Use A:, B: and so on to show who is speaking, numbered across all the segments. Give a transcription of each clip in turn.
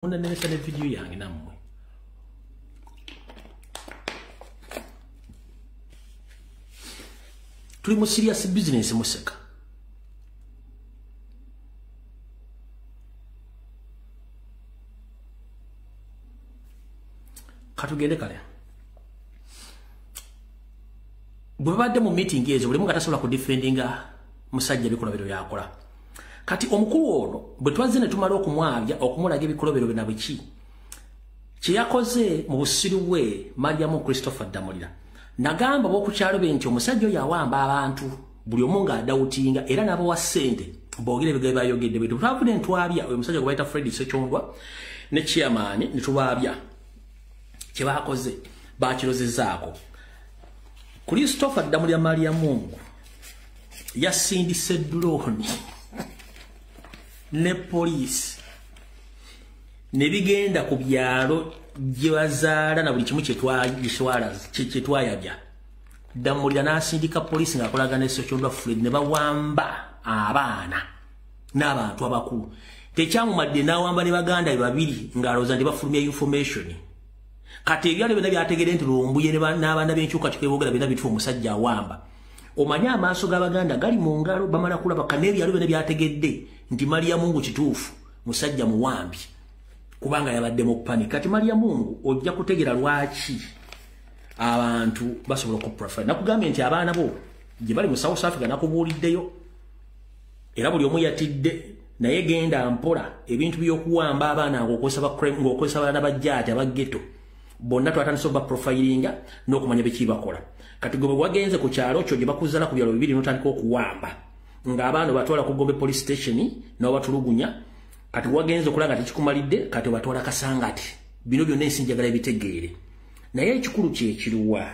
A: Una nesa ne video yange namwe. Tuli mu serious business museka. Katugende kale. Bwe badde mu meeting ezo buli mungu atasobola ku defendinga musajja bikolobero yakola. Kati omukulu ono bwe twaze ne tumala okumwabya okumulaga ebikolobero bina biki kye yakoze mu busiru bwe Mariamu Christopher Damulira nagamba bokukyalo benti omusajja oyo awamba abantu buli omu nga adawutinga era nabo wa ssente boogere bigebe bayogedde bwe twavudde ntwabya oyo musajja gwe bayita Fred Sechondwa ne chairman ne tubabya kye bakoze bakirozezaako Christopher Damulira Mariamu yasindise drone ne police ne bigenda ku byalo gye bazaala na buli kimu kye twayabya Damulira n'asindika police ng'akolaga ne Sechondwa Fred ne bawamba abaana n'abantu abakulu tekyamumadde n'awamba ne baganda babiri ng'alowooza nti bafulumya information kati ebyalo byonna byategedde nti Lumbuye n'abaana b'enkyuka kikebogera byonna bitufa omusajja awamba omanye amaaso g'abaganda gali mu ngalo bamala kulaba kanebyalo byonna byategedde nti Mariamu kituufu musajja muwambi kubanga yabadde mu panic kati Mariamu ojja kutegera lwaki abantu basobola ku profile nakugambye nti abaana bo gye bali mu South Africa nakubuuliddeyo era buli omu yatidde naye genda mpola ebintu by'okuwamba abaana ng'okozesa abaana bajjaati abaggeto bonna twatandise oba profilinga n'okumanya biki bakola kati gwe wagenze ku kyalo kyo gye bakuzala ku byalo bibiri n'otandika okuwamba ng'abaana batwala ku Gombe police station n'obatulugunya kati wagenze okulanga tekikumalidde kati obatwala Kasangati bino byonna ensi njagala ebitegeere naye ekikulu kyekiruwa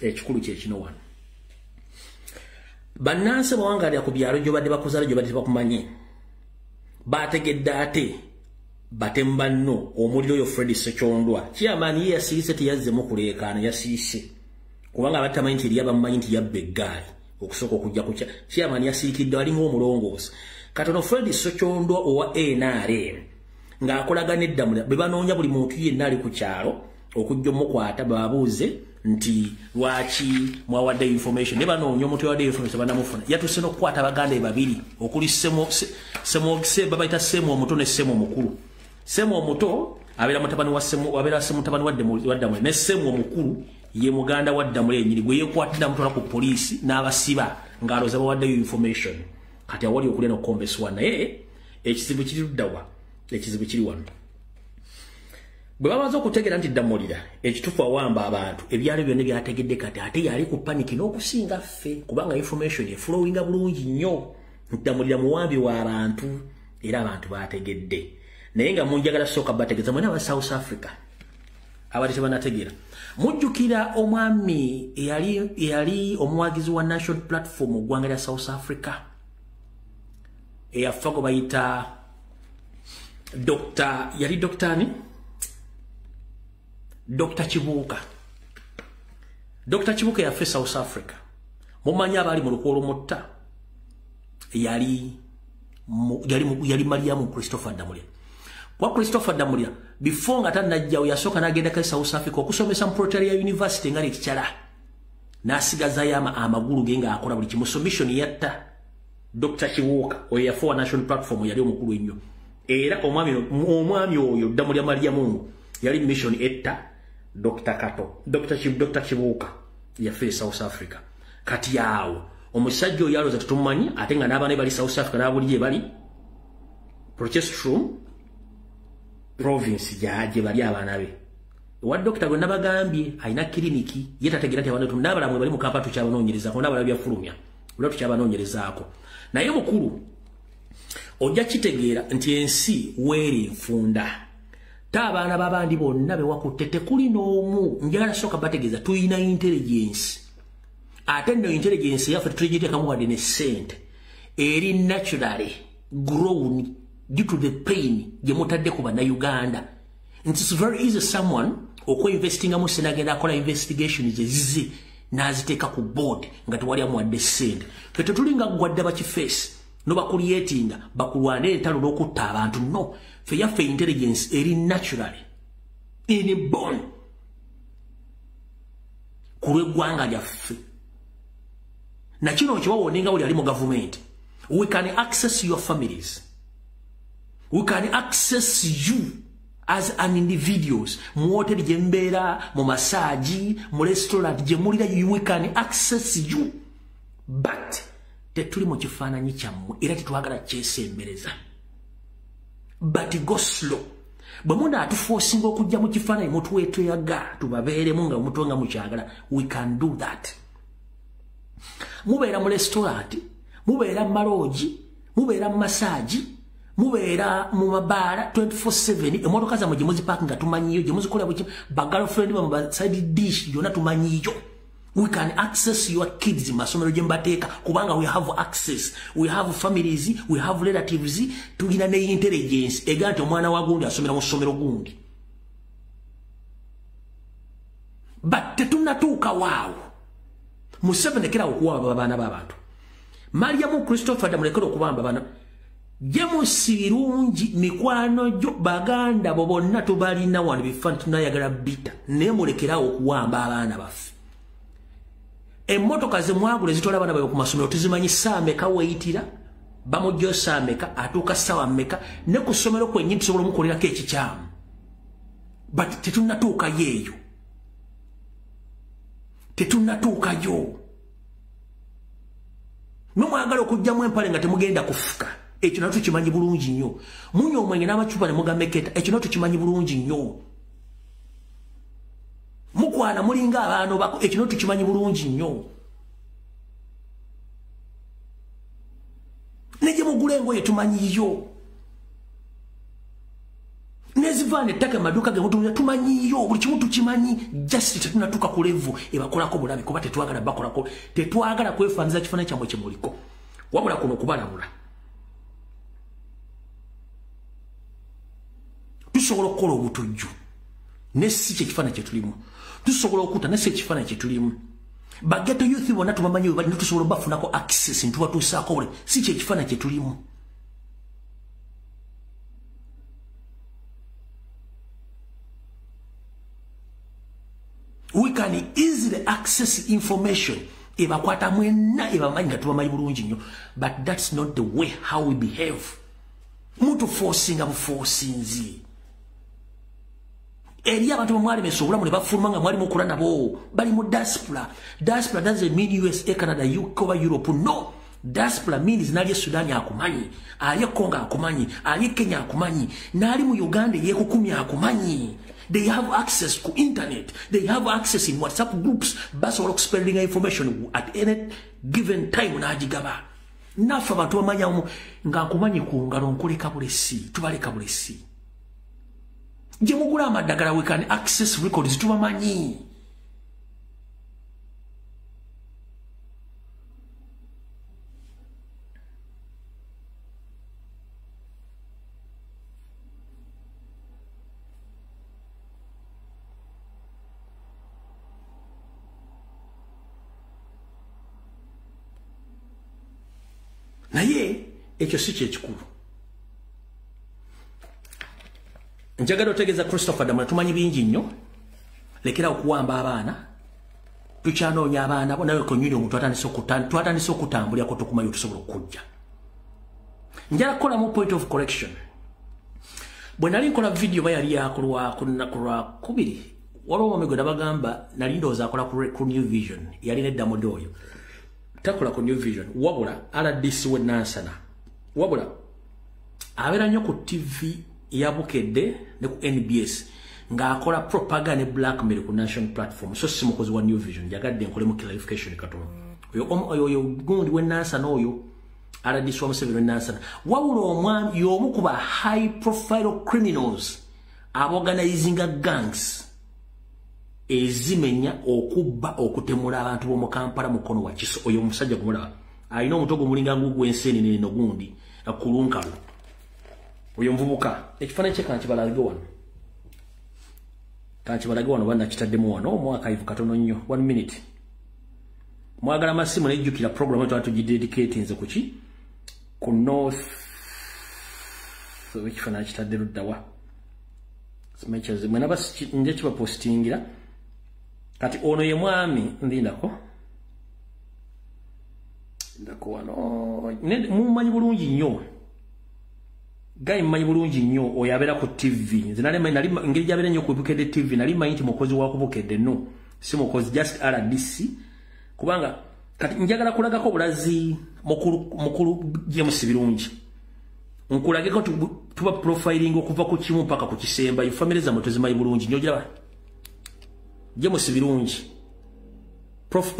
A: ekikulu kyekino wano bannansi bawangalira ku byalo gye badde bakuzala gye badde bakumanye bategedde ate batemu banno omuliro oyo Fred Sechondwa chairman ye yasiise teyazzemu kuleekaana yasiise kubanga abatamanyi nti yaba mumanyi nti yabba eggaali okusooka okujja ku chairman yasiikidde wali ng'omulongoosa katono Fred Sechondwa owa NRM ng'akolaga n'Eddamulira be banoonya buli muntu yenna ali ku kyalo okujja omukwata babuuze nti lwaki mwawadde information ne banoonya omuntu yawadde information banamufuna yatuse n'okukwata abaganda babiri okuli Semo babayita Semo omuto ne Semo omukulu Semo omuto abeera mutabani wa Semo abeera mutabani wa Damulira ne Semo omukulu ye muganda wa Damulira ennyini gwe yeekwatira mutwala ku poliisi n'abasiba ng'alooza bawaddeyo information kati awali okulya n'okukombeswa naye ekizibu kiri luddawa ekizibu kiri wano bwe babanza okutegera nti Damulira ekitufu awamba abantu ebyalo byonna byategedde kati ate yali ku paniki n'okusinga ffe kubanga information eflowinga bulungi nnyo nti Damulira muwambi w'abantu era abantu baategedde naye nga munjagala sooka bategeeza mwena aba South Africa abali tebanategeera mujjukira omwami eyali omuwagizi wa National Platform oggwanga lya South Africa eyafa gwe bayita yali Dr. Kibuuka Dr. Kibuuka yafe South Africa mumanyi abali mu lukwo olumutta yali Mariamu Christopher Damulira kwa Christopher Damulira before nga tanajjawo yasooka n'agenda ka South Africa okusomesa mu Pretoria University nga lekikyala n'asigazayo amagulu ge ng'akola buli kimu submission yatta Dr. Kibuuka oyo yafa wa National Platform yali omukulu ennyo era omwami oyo Damulira Mariamu yali mission etta Dr. Kibuuka yafe South Africa kati awo omusajja oyo alooza tetumumanyi ate nga n'abaana bali South Africa n'abuli bali Potchefstroom province gye bali abaana be wa dokita gwe nabagambye alina kiriniki ye tategera nti abantu n'abalamu bali mu Kampala tukyabanoonyerezaako n'abalala byafulumya olwo tukyabanoonyerezaako naye mukulu ojja kitegeera nti ensi weeri nfunda abaana b'abandi bonna bewakutte tekuli n'omu njagala sooka bategeeza tuyina intelligence ate nno intelligence yaffe tutugiteekamu wadde ne ssente eri naturally grown due to the pain gye mutadde ku bannayuganda nti it's very easy someone okwe-investingamu senagenda akola investigations ezize n'aziteeka ku board nga tewali amuwadde ssente ffe tetulinga gwadde bakifeesi no bakulyetinga bakulwane entalo n'okutta abantu no fe yaffe intelligence eri naturally inborn kulw'eggwanga lyaffe na kino kibawoninga buli ali mu government. We can access your families, we can access you as an individuals. Mu hotel gye mbeera, mu massage, mu restaurant gye mulira, we can access you, but tetuli mu kifaananyi kyammwe era tetwagala kyesembereza. But go slow. Bwe muna atuforcinga okujja mu kifaananyi mutwetweyaga tubabeeremu nga mutonga mukyagala, we can do that. Mubeera mu restaurant, mubeera mu maloji, mubeera mu massage, mubeera mu mabaara 24/7, emotoka zammwe gye muzipakinga tumanyiyo, gye muzikola bwe ba girlfriend ba mu side dish yonna tumanyiyo. We can access your kids in masomero gye mbateeka kubanga we have access. We have families, we have relatives, tulina ne intelligence ega nti omwana wa gundi asomera mu ssomero gundi. But tetunatuuka waawo. Museveni kera okuwamba abaana b'abantu. Mariamu Christopher damulekera okubamba abaana. James birungi mikwano gyo baganda bo bonna tubalina wano bifaanyi tunayagala bita naye mulekera okuwamba abaana baffe. Emmotoka ze mwagula ezitwala abaana baabwe ku masomero tuzimanyi ssaawa mmeka weeyitira, bamujja ssaawa mmeka, atuuka ssaawa mmeka, ne ku ssomero kwennyini tusobola omukolerako ekikyamu. But tetunnatuukayo eyo. Tetunnatuukayo. Nomwagala okugjamu empale nga temugenda kufuka. Ekyo nakyo tukimanyi bulungi nnyo. Munywa omwenge n'amacupa ne mugameketa. Ekyo nakyo tukimanyi bulungi nnyo. Mukwana mulinga abaana bako. Ekyo nakyo tukimanyi bulungi nnyo. Ne gye mugula engoye tumanyiyo. Nezivaana ettaka maduuka ge mutunulira tumanyiyo. Buli kimu tukimanyi. Just tetunnatuuka ku level ebakolako bulabe kuba tetwagala bakolako. Tetwagala kwefaanyiza kifaananyi kyammwe kye muliko. Wabula kuno kubalabula. Tusobola okukola obutujju ne si kye kifaananyi kye tulimu. Tusobola okutta ne si ekifaananyi kye tulimu. Bageto youth bonna tubamanyi bwe bali ne tusobola bafunako access ntubatuusaako bule si kye kifaananyi kye tulimu. We can easily access information ebakwata mwenna ebamanyi nga tubamanyi bulungi nnyo, but that's not the way how we behave. Mutu forcinga buforcinzi. Eri abantu bamwalemesa obulamu ne bafuluma nga mwali mukola nabo bali mu diaspora. Diaspora doesn't mean USA, Canada, UK or Europe. No. Diaspora means nali Sudan akumanyi, ali Kongo akumanyi, ali Kenya akumanyi, nali mu Uganda yekukumya akumanyi. They have access to internet. They have access in WhatsApp groups. Basobola okuspreading information at any given time n'agigaba. Naffe abantu bamanyamu nga akumanyi ku ngalo nkuleka bulesi, tubaleka bulesi. Gye mugula amadagala we can access records tubamanyi. Naye ekyo si kyekikulu. Njagala otegeeza Christopher Damula tumanyi bingi nnyo. Lekera okuwamba abaana. Tukyanoonya abaana bo naye konyini omuntu twatandise okutambulirako tukumayo tusobola okujja. Njala kukola mu point of correction. Bwe nali nkola video bayali yakulwa kubiri. Waliwo omego nabagamba nali ndowooza akola ku New Vision. Yali nedda mu dooyo. Takola ku New Vision. Wabula RDC we Nansana. Wabula abeera nnyo ku TV ya Bukedde ne ku NBS nga akola propaganda ne blackmail ku national platform. So si mukozi wa New Vision. Jagadde nkole mu clarification katono. Oyo gundi we Nansana oyo RDC wa Museveni we Nansana. Wabula omwami y'omu ku ba high profile criminals organizing gangs ezimenya okubba okutemula abantu bo mu Kampala mukono wa Kiso. Oyo omusajja gumulaba alina omutogo mulinga ngugwe ensenene no gundi akulunkalu. Oyo mvubuka ekifaananyi kye kankibalage wano. Kankibalage wano bana kitaddemu wano omwaka ivu katono nnyo 1 minute. Mwagala masimu nejjukira program yetu atugidedicate nze kuki ku North so wekifana kitadde luddawa simechaze mwena basi nje kiba postingira kati ono ye mwami ndindako wano mumanyi bulungi nnyo gayi mumanyi bulungi nnyo oyabera ku TV nze nali ngeri jabera nnyo ku Bukedde TV nali manyi nti mukozi wa ku Bukedde no si mukozi just RDC kubanga kati njagala kulagako bulazi mukulu James Birungi nkulageko tuba profiling okuva ku kimu paka ku kisemba family za moto zimanyi bulungi nnyo jaba James Birungi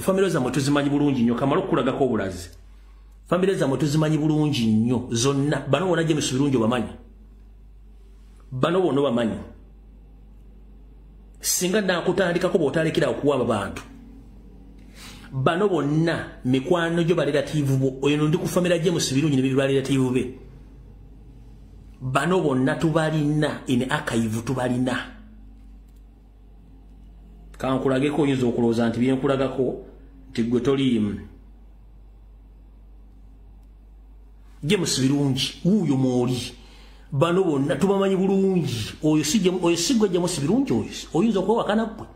A: family za moto zimanyi bulungi nnyo kamalo kulagako bulazi family za moto zimanyi bulungi nnyo zonna bano wona James Birungi bamanyi bano bono bamanyi singa nakutandikako botalekera okuwaba bantu bano bonna mikwano gyo bali relative bo oyo ndi ku family James Birungi ne bali relative be bano bonna tubalina in archive tubalina kankulageko oyinza okuloza nti byenkulagako nti gwe toli James Birungi uyo moli bano bonna tubamanyi bulungi oyo sigwe James Birungi oyinza okwewakana gwe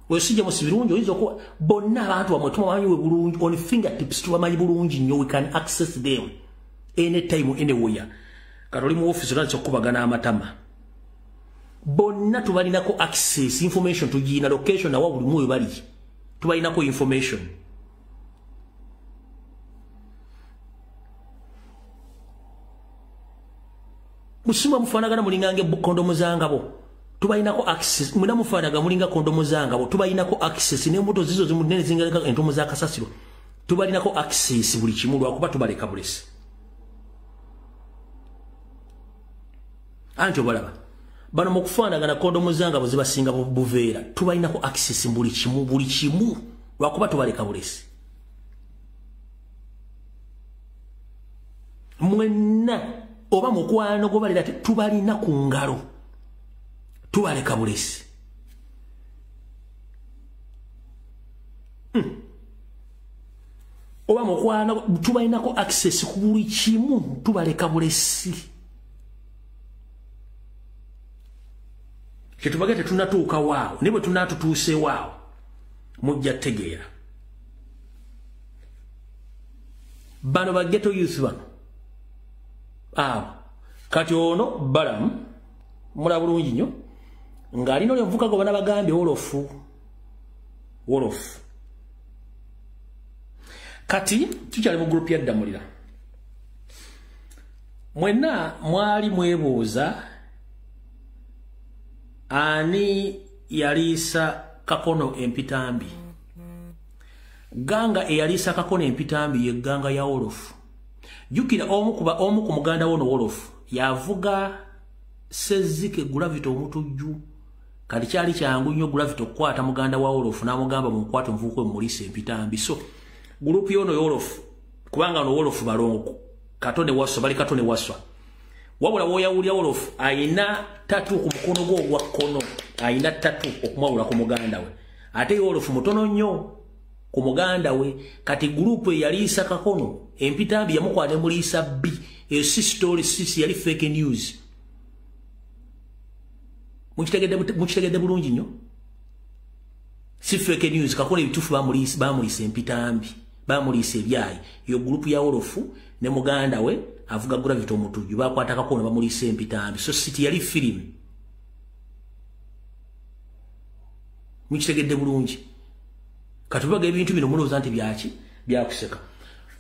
A: oyo si James Birungi oyinza okwa bonna abantu bamwe tubamanyi we bulungi on fingertips tubamanyi bulungi nnyo we can access them anytime anywhere katoli mu office lwanze okubagana amatama bonna tubalinako access information tugina location na wabuli mwe bali tubalinako information musima mufanagana mulingange kondomu zangabo tubalinako access muna mufanaga mulinga kondomu zangabo tubalinako access ne mbuto zizo zimunene zingaleka entomu za kasasiro tubalinako access buli kimulu akuba tubaleka bulesi anti obalaba bano mukufanagana na kondomu zangabo zibasinga buveera tubalinako access buli kimu lwakuba tubaleka bulesi mwenna oba mukwano gobalira tubalina ku ngalo tubaleka bulesi oba mukwano tubalinako access ku buli kimu tubaleka bulesi kitubagete tunatuuka waawo nibo tunatutuuse waawo mujja tegeera bano ba ghetto youth bano kati ono Balamu mula bulungi nnyo ng'alina oli omuvuka gwe bana bagambye wolofu kati tukyali mu group ya Ddamulira mwenna mwali mwebuuza ani yaliisa Kakono Empitambi ganga eyaliisa Kakono Empitambi ye ganga ya wolofu jukira omu ku muganda wono wolofu yavuga Sezike Gravity omutujju kali kyali kyangu nnyo Gravity okukwata muganda wa wolofu n'amugamba mukwate nvuko mulise Empitambi so group yono wolofu kubanga no wolofu balongo Katone waswa bali Katone waswa wabula woyawulya wolofu ayina tatu ku mukono gwo ogwa kkono ayina tatu okumwawula ku muganda we ate wolofu mutono nnyo ku muganda we kati group yaliisa Kakono Empitambi yamukwate mulisa B si story sisi yali fake news mukitegedde bulungi nnyo si fake news Kakono ebitufu bamulisa Empitambi bamulisa ebyayi yo group ya wolofu ne muganda we avuga Gravity omutujju bakwata Kakono bamulisa Empitambi so city yali film mukitegedde bulungi katubaga ebintu bino muloza nti byaki byakuseka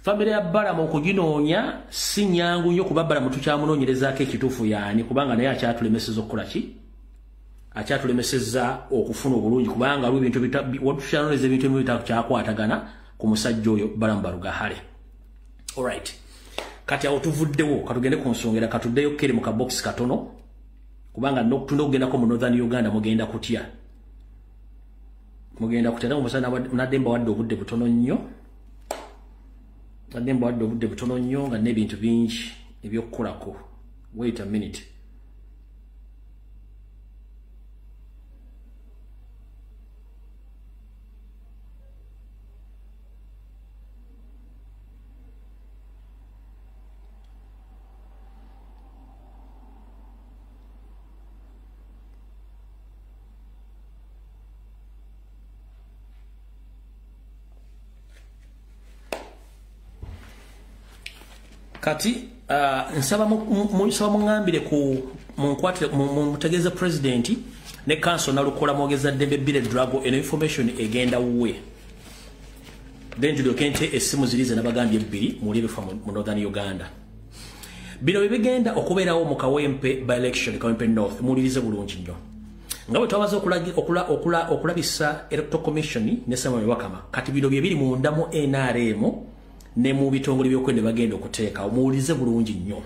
A: family ya Balamu okuginoonya si nyangu nnyo kuba Balamu tukyamunoonyerezaako ekituufu yaani kubanga naye akyatulemeseza okukola ki akyatulemeseza okufuna obulungi kubanga lwebintu watushanoleza ebintu ebimu bitakyakwatagana ku musajja oyo Balamu Barugahale alright kati awo tuvuddewo katugende ku nsongera katuddeyo kere mu kabox katono kubanga tunda okugendako mu Northern Uganda mugenda kutya nademba wadde obudde butono nnyo nga n'ebintu bingi ebyokukolako wait a minute kati nsaba mungambire ku munkwatire mutegeze president ne council nalukola mwogeza Dembe Bile Drago eno information egenda uwe then Julio Kente esimu zilize nabagambye 2 mulibe mu Northern Uganda bino bibigenda okubeerawo mu Kawempe by election Kawempe North mulirize bulungi nnyo ngawe twabaza okulabisa Electoral Commission ne Samuel Wakama kati bino bye biri mu ndamu NRM ne mu bitongole byokwende bagenda okuteeka mulirize bulungi nnyo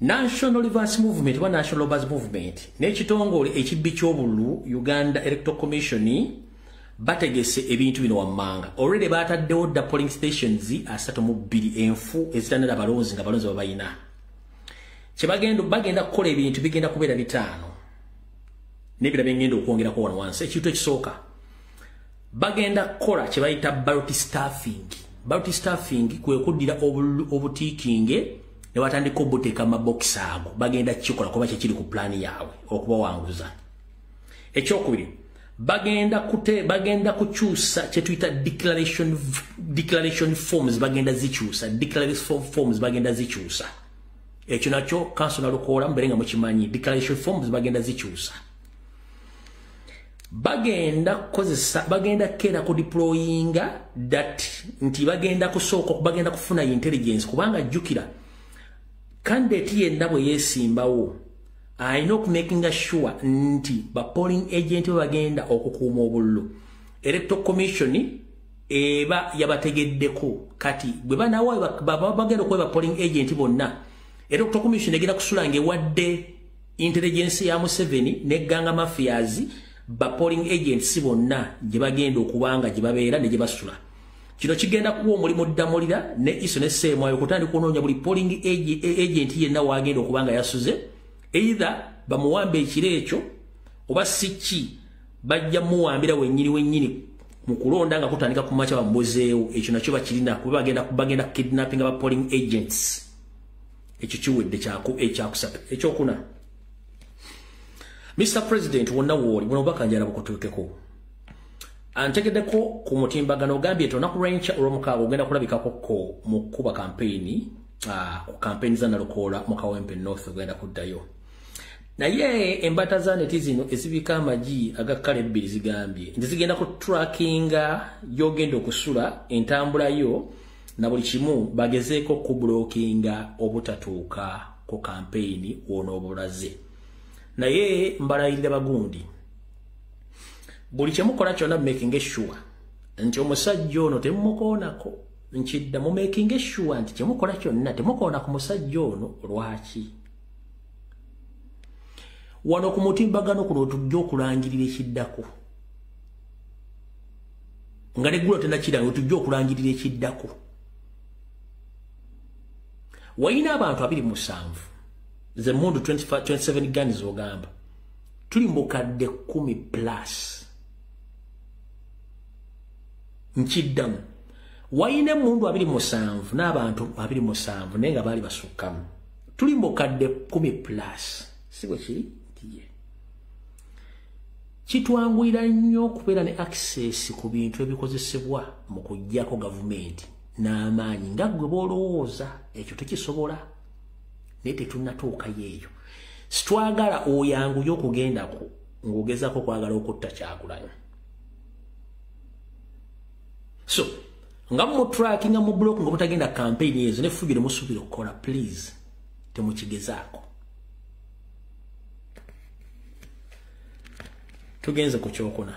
A: National Reverse Movement wa National Reverse Movement n'ekitongole ekibbi ky'obululu Uganda Electoral Commission bategese ebintu bino wammanga already bataddewo da polling stations 32 enfu ezitandala balonzi nga balonzi babayina kye bagenda kukola ebintu bigenda kubeera 5 n'ebirala bengenda okwongera ko wano wansi ekintu ekisooka bagenda kukola kye bayita ballot staffing kwe kuddira obutiikinge ne watandika obuteeka amabox ago bagenda kikola kuba kiri ku plan yaabwe okubawanguza ekyokubiri bagenda kukyusa kye tuyita declaration forms bagenda zikyusa ekyo nakyo council nalukola mbere nga mukimanyi declaration forms bagenda zikyusa bagenda kera ku deployinga that nti bagenda kufuna intelligence kubanga jukira candidate yenna bwe yesimbawo ayina okumakinga sure nti ba polling agent bagenda okukuuma obululu Electoral Commission eba yabategeddeko kati bwe banawa bagenda okuba polling agent bonna Electoral Commission egenda kusulanga ewadde intelligence ya Museveni ne ganga mafias ba polling agents bonna gye bagenda okubanga gye babeera ne gye basula kino kigenda kuwa omulimu ddamulira ne iso ne seemwayo kutandika kunoonya buli polling agent yenna wagenda okubanga yasuze either bamuwambe ekiro ekyo oba siki bajja muwambira wennyini mu kulonda nga kutandika ku macha bamubozeewo ekyo nakyo bakirina kuba bagenda kidnapping aba polling agents ekyo kiwedde ekyakusatu ekyokuna Mr. President wonna wooli buno bakanjala bukutuukeko antegeddeko ku mutimbagano gambye tonaku rancha olw'omukaaga ogenda kulabikako mu kuba campaign ku campaign za Nalukoola mu Kawempe North ogenda kuddayo naye embata za neti zino ezibika amagi agakale 2 zigambye nti zigenda ku trackinga yogenda okusula entambula yo na buli kimu bagezeeko ku blockinga obutatuuka ku campaign ono obulaze naye mbalayirira bagundi buli kyemukola kyonna making sure nti omusajja ono temukoonako nkidda mu making sure nti kyemukola kyonna temukoona ku musajja ono lwaki wano ku mutimbagano kuno tujja okulangirira ekiddako nga neggulo tennakiranga tujja okulangirira ekiddako wayina abantu 27 ze mundu 27 guns ogamba tuli mukadde 10 plus nkiddamu wayina mundu 27 n'abantu 27 naye nga baali basukkamu tuli mukadde 10 plus sibwe kiri tiye kitwanguyira nnyo okubeera ne access ku bintu ebikozesebwa mu kuggyako gavumenti n'amaanyi nga gwe boolowooza ekyo tekisobola naye tetunnatuuka yeeyo sitwagala oyanguye okugendako ng'ogezako kwagala okutta Kyagulanyi so nga mu tracking nga mu block nga mutagenda campaign ezo ne fujire musubira okukola please temukigezaako tugenze ku kyokuna